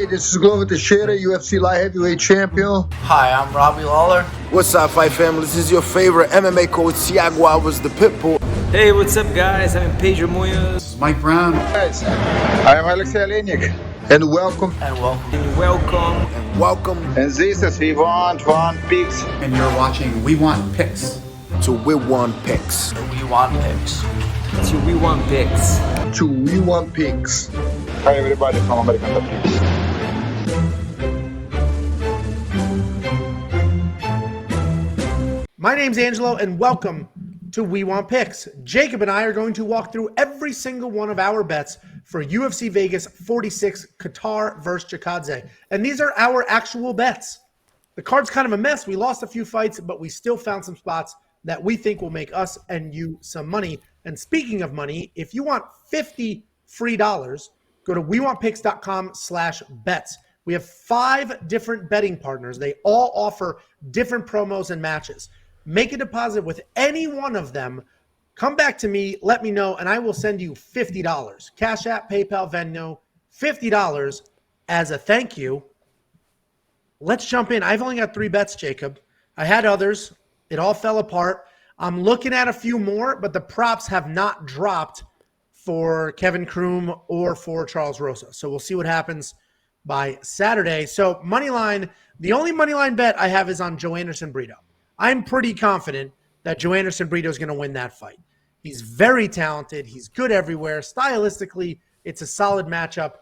this is Glover Teixeira, UFC light heavyweight champion. Hi, I'm Robbie Lawler. What's up, fight family? This is your favorite MMA coach, Thiago Alves, the Pitbull. Hey, what's up, guys? I'm Pedro Munoz. This is Mike Brown. Guys, I am Alexei Olenek. And welcome. And welcome. And welcome. And welcome. And this is We Want Picks. And you're watching We Want Picks. To We Want Picks. We Want Picks. To We Want Picks. To We Want Picks. Hi everybody from American Top Teams. My name's Angelo, and welcome to We Want Picks. Jacob and I are going to walk through every single one of our bets for UFC Vegas 46 Kattar versus Chikadze. And these are our actual bets. The card's kind of a mess. We lost a few fights, but we still found some spots that we think will make us and you some money. And speaking of money, if you want $50 free, go to wewantpicks.com/bets. We have 5 different betting partners. They all offer different promos and matches. Make a deposit with any one of them. Come back to me, let me know, and I will send you $50. Cash App, PayPal, Venmo, $50 as a thank you. Let's jump in. I've only got 3 bets, Jacob. I had others. It all fell apart. I'm looking at a few more, but the props have not dropped for Kevin Croom or for Charles Rosa. So we'll see what happens by Saturday. So money line, the only money line bet I have is on Joe Anderson Brito. I'm pretty confident that Joe Anderson Brito is going to win that fight. He's very talented. He's good everywhere. Stylistically, it's a solid matchup.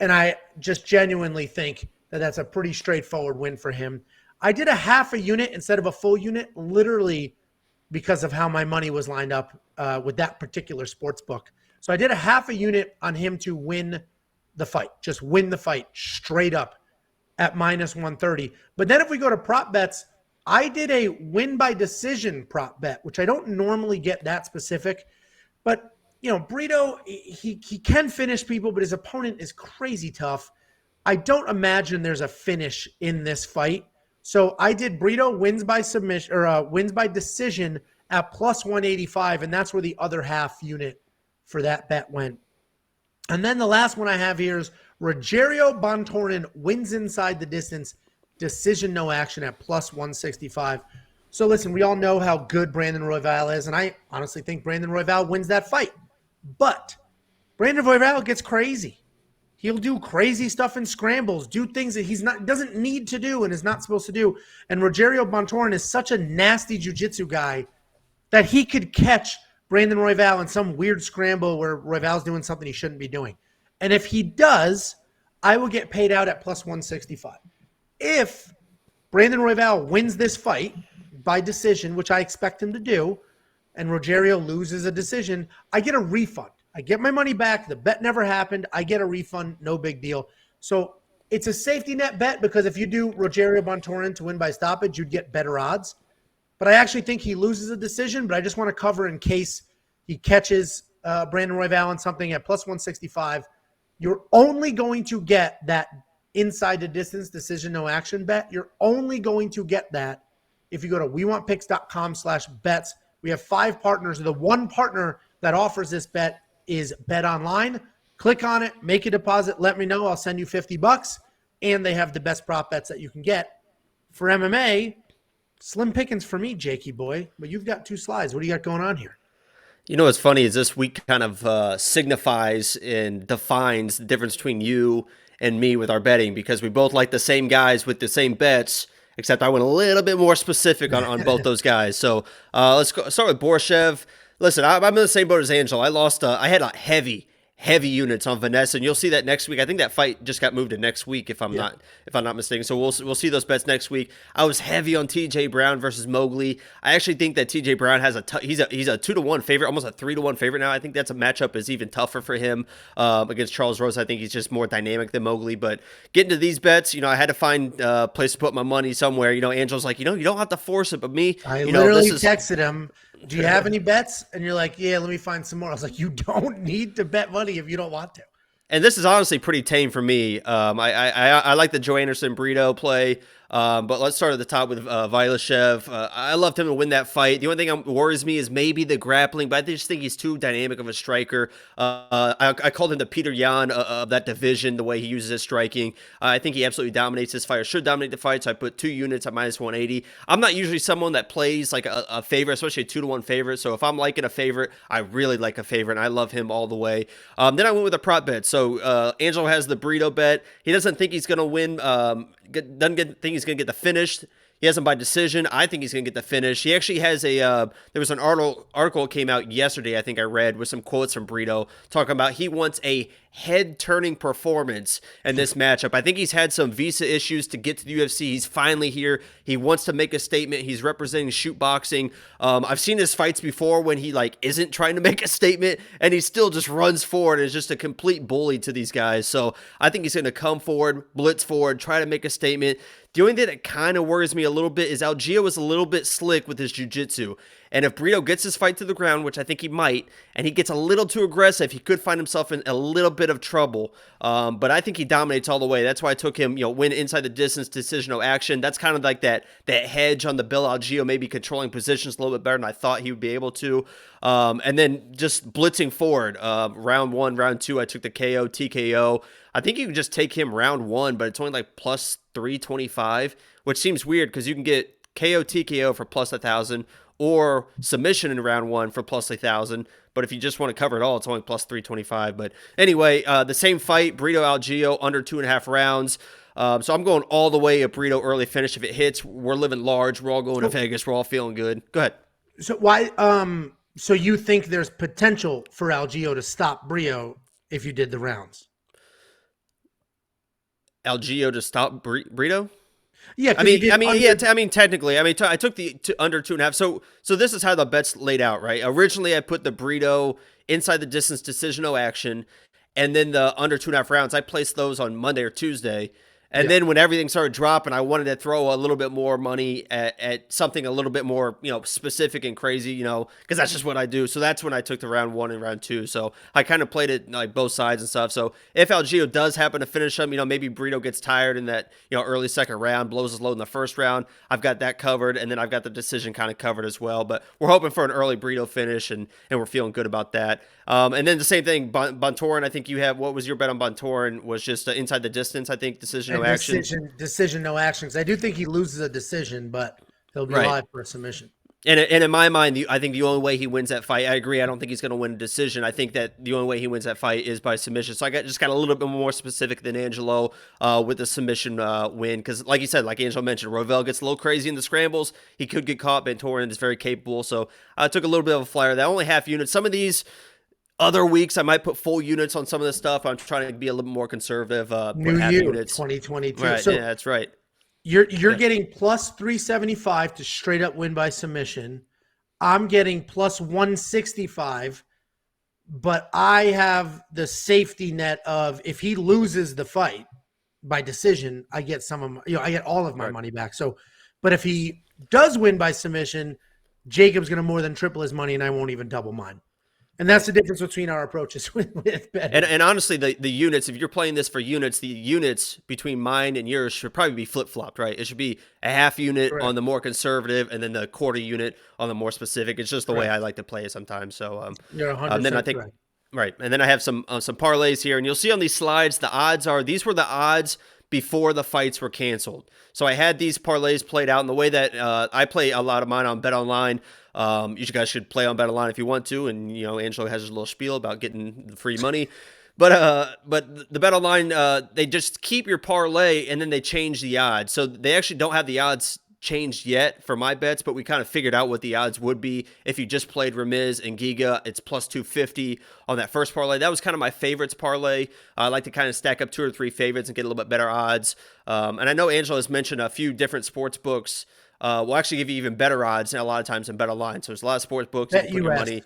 And I just genuinely think that that's a pretty straightforward win for him. I did a half a unit instead of a full unit, literally because of how my money was lined up with that particular sports book. So I did a half a unit on him to win the fight, just win the fight straight up at -130. But then if we go to prop bets, I did a win by decision prop bet, which I don't normally get that specific. But, you know, Brito, he can finish people, but his opponent is crazy tough. I don't imagine there's a finish in this fight. So I did Brito wins by submission or wins by decision at +185, and that's where the other half unit for that bet went. And then the last one I have here is Rogerio Bontorin wins inside the distance, decision no action at +165. So listen, we all know how good Brandon Royval is, and I honestly think Brandon Royval wins that fight. But Brandon Royval gets crazy. He'll do crazy stuff in scrambles, do things that doesn't need to do and is not supposed to do. And Rogerio Bontorin is such a nasty jiu-jitsu guy that he could catch Brandon Royval in some weird scramble where Royval's doing something he shouldn't be doing. And if he does, I will get paid out at +165. If Brandon Royval wins this fight by decision, which I expect him to do, and Rogerio loses a decision, I get a refund. I get my money back. The bet never happened. I get a refund. No big deal. So it's a safety net bet because if you do Rogerio Bontorin to win by stoppage, you'd get better odds. But I actually think he loses a decision, but I just want to cover in case he catches Brandon Royval on something at +165. You're only going to get that inside the distance decision no action bet. You're only going to get that if you go to wewantpicks.com/bets. We have 5 partners. The one partner that offers this bet is Bet Online. Click on it, make a deposit, let me know. I'll send you $50. And they have the best prop bets that you can get. For MMA, slim pickings for me, Jakey boy. But you've got 2 slides. What do you got going on here? You know what's funny is this week kind of signifies and defines the difference between you and me with our betting because we both like the same guys with the same bets, except I went a little bit more specific on both those guys. So let's start with Borshchev. Listen, I'm in the same boat as Angelo. I lost. I had a heavy units on Vanessa, and you'll see that next week. I think that fight just got moved to next week, if I'm not mistaken. So we'll see those bets next week. I was heavy on TJ Brown versus Mowgli. I actually think that TJ Brown has he's a 2-1 favorite, almost a 3-1 favorite now. I think that's a matchup is even tougher for him against Charles Rose. I think he's just more dynamic than Mowgli. But getting to these bets, you know, I had to find a place to put my money somewhere. You know, Angelo's like, you know, you don't have to force it, but me, I literally texted him, do you have any bets? And you're like, yeah, let me find some more. I was like, you don't need to bet money if you don't want to. And this is honestly pretty tame for me. I like the Joe Anderson Brito play. But let's start at the top with Viacheslav. I loved him to win that fight. The only thing that worries me is maybe the grappling, but I just think he's too dynamic of a striker. I called him the Peter Yan of that division, the way he uses his striking. I think he absolutely dominates this fight, or should dominate the fight, so I put 2 units at minus 180. I'm not usually someone that plays like a favorite, especially a 2-to-1 favorite, so if I'm liking a favorite, I really like a favorite, and I love him all the way. Then I went with a prop bet. So Angelo has the burrito bet. He doesn't think he's going to win, doesn't think he's going to get the finish. He has him by decision. I think he's going to get the finish. He actually has there was an article came out yesterday, I think I read, with some quotes from Brito talking about he wants a head-turning performance in this matchup. I think he's had some visa issues to get to the UFC. He's finally here. He wants to make a statement. He's representing shoot boxing. I've seen his fights before when he isn't trying to make a statement, and he still just runs forward and is just a complete bully to these guys. So I think he's going to come forward, blitz forward, try to make a statement. The only thing that kind of worries me a little bit is Algeo is a little bit slick with his jiu-jitsu. And if Brito gets his fight to the ground, which I think he might, and he gets a little too aggressive, he could find himself in a little bit of trouble. But I think he dominates all the way. That's why I took him, win inside the distance, decisional action. That's kind of like that hedge on the bill. Algeo maybe controlling positions a little bit better than I thought he would be able to. And then just blitzing forward. Round 1, round 2, I took the KO, TKO. I think you can just take him round 1, but it's only plus 325, which seems weird because you can get KO, TKO for plus 1,000 or submission in round 1 for plus 1,000. But if you just want to cover it all, it's only plus 325. But anyway, the same fight, Brito Algeo, under 2.5 rounds. So I'm going all the way at Brito early finish. If it hits, we're living large. We're all going to Vegas. We're all feeling good. Go ahead. So why? So you think there's potential for Algeo to stop Brito if you did the rounds? Algeo to stop Brito? Yeah, technically, I took the under 2.5. So this is how the bet's laid out, right? Originally, I put the Brito inside the distance decisional action, and then the under 2.5 rounds. I placed those on Monday or Tuesday, and then when everything started dropping, I wanted to throw a little bit more money at something a little bit more, specific and crazy, because that's just what I do. So that's when I took the round 1 and round 2. So I kind of played it like both sides and stuff. So if Algeo does happen to finish him, maybe Brito gets tired in that, early second round, blows his load in the first round. I've got that covered, and then I've got the decision kind of covered as well. But we're hoping for an early Brito finish, and we're feeling good about that. And then the same thing, Bontorin, I think you have, what was your bet on Bontorin? Was just inside the distance, I think, decision, no action. Decision, no action. Because I do think he loses a decision, but he'll be live for a submission. And in my mind, I think the only way he wins that fight, I agree, I don't think he's going to win a decision. I think that the only way he wins that fight is by submission. So I just got a little bit more specific than Angelo with the submission win. Because like you said, like Angelo mentioned, Rovell gets a little crazy in the scrambles. He could get caught. Bontorin is very capable. So I took a little bit of a flyer. That only half units. Some of these other weeks, I might put full units on some of this stuff. I'm trying to be a little more conservative. New half year, units. 2022. Right, so yeah, that's right. You're getting plus 375 to straight up win by submission. I'm getting plus 165, but I have the safety net of if he loses the fight by decision, I get some of my, I get all of my money back. So, but if he does win by submission, Jacob's going to more than triple his money, and I won't even double mine. And that's the difference between our approaches with betting. And honestly, the units, if you're playing this for units, the units between mine and yours should probably be flip-flopped, right? It should be a half unit on the more conservative and then the quarter unit on the more specific. It's just the way I like to play it sometimes. So you're 100% then I think correct. Right. And then I have some parlays here, and you'll see on these slides the odds are, these were the odds before the fights were canceled. So I had these parlays played out in the way that I play a lot of mine on Bet Online. You guys should play on Bet Online if you want to, and Angelo has his little spiel about getting the free money. But the Bet Online, they just keep your parlay and then they change the odds. So they actually don't have the odds changed yet for my bets, but we kind of figured out what the odds would be if you just played Ramiz and Giga. It's plus 250 on that first parlay. That was kind of my favorites parlay. I like to kind of stack up 2 or 3 favorites and get a little bit better odds. And I know Angelo has mentioned a few different sports books will actually give you even better odds a lot of times than Bet Online. So there's a lot of sports books. Bet US.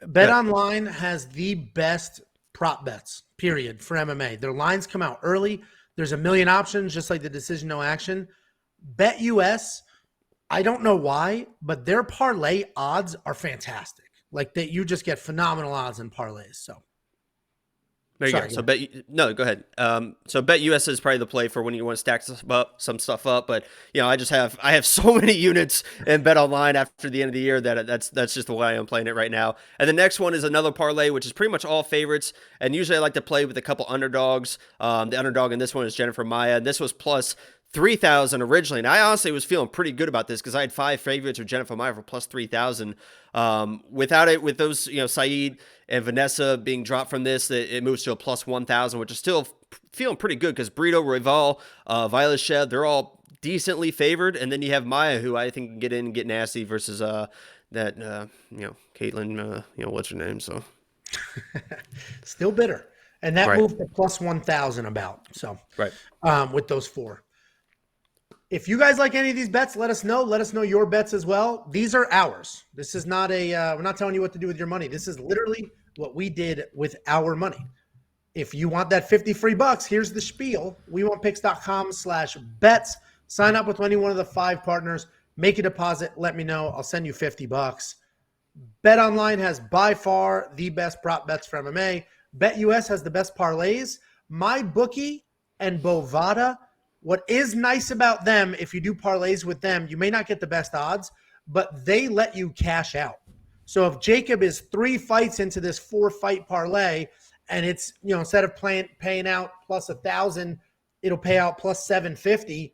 Bet Online has the best prop bets, period, for MMA. Their lines come out early. There's a million options, just like the decision no action. Bet US, I don't know why, but their parlay odds are fantastic. Like that, you just get phenomenal odds in parlays. So There you Sorry, go. So no, go ahead. So bet US is probably the play for when you want to stack some stuff up. But I have so many units in Bet Online after the end of the year that that's just the way I'm playing it right now. And the next one is another parlay, which is pretty much all favorites. And usually I like to play with a couple underdogs. The underdog in this one is Jennifer Maia. This was plus 3,000 originally, and I honestly was feeling pretty good about this because I had 5 favorites with Jennifer Maia for plus 3,000. Without it, with those, Saeed and Vanessa being dropped from this, it moves to a plus 1,000, which is still feeling pretty good because Brito, Rival, Viacheslav, they're all decently favored, and then you have Maia, who I think can get in and get nasty versus Caitlin, what's her name? So still bitter, and that right. moved to plus 1,000 about. So right, with those 4. If you guys like any of these bets, let us know. Let us know your bets as well. These are ours. This is not we're not telling you what to do with your money. This is literally what we did with our money. If you want that 50 free bucks, here's the spiel. wewantpicks.com/bets. Sign up with any one of the 5 partners. Make a deposit. Let me know. I'll send you 50 bucks. Bet Online has by far the best prop bets for MMA. Bet US has the best parlays. MyBookie and Bovada. What is nice about them, if you do parlays with them, you may not get the best odds, but they let you cash out. So if Jacob is 3 fights into this 4-fight parlay, and it's, instead of paying out plus 1,000, it'll pay out plus 750,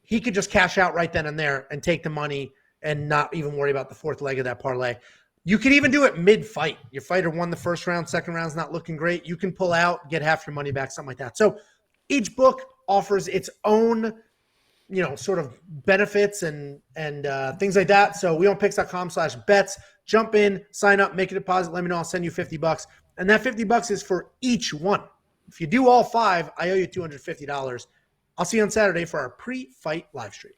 he could just cash out right then and there and take the money and not even worry about the 4th leg of that parlay. You could even do it mid-fight. Your fighter won the first round, second round's not looking great. You can pull out, get half your money back, something like that. So each book offers its own, sort of benefits and things like that. So wewantpicks.com/bets. Jump in, sign up, make a deposit. Let me know. I'll send you 50 bucks. And that 50 bucks is for each one. If you do all 5, I owe you $250. I'll see you on Saturday for our pre-fight live stream.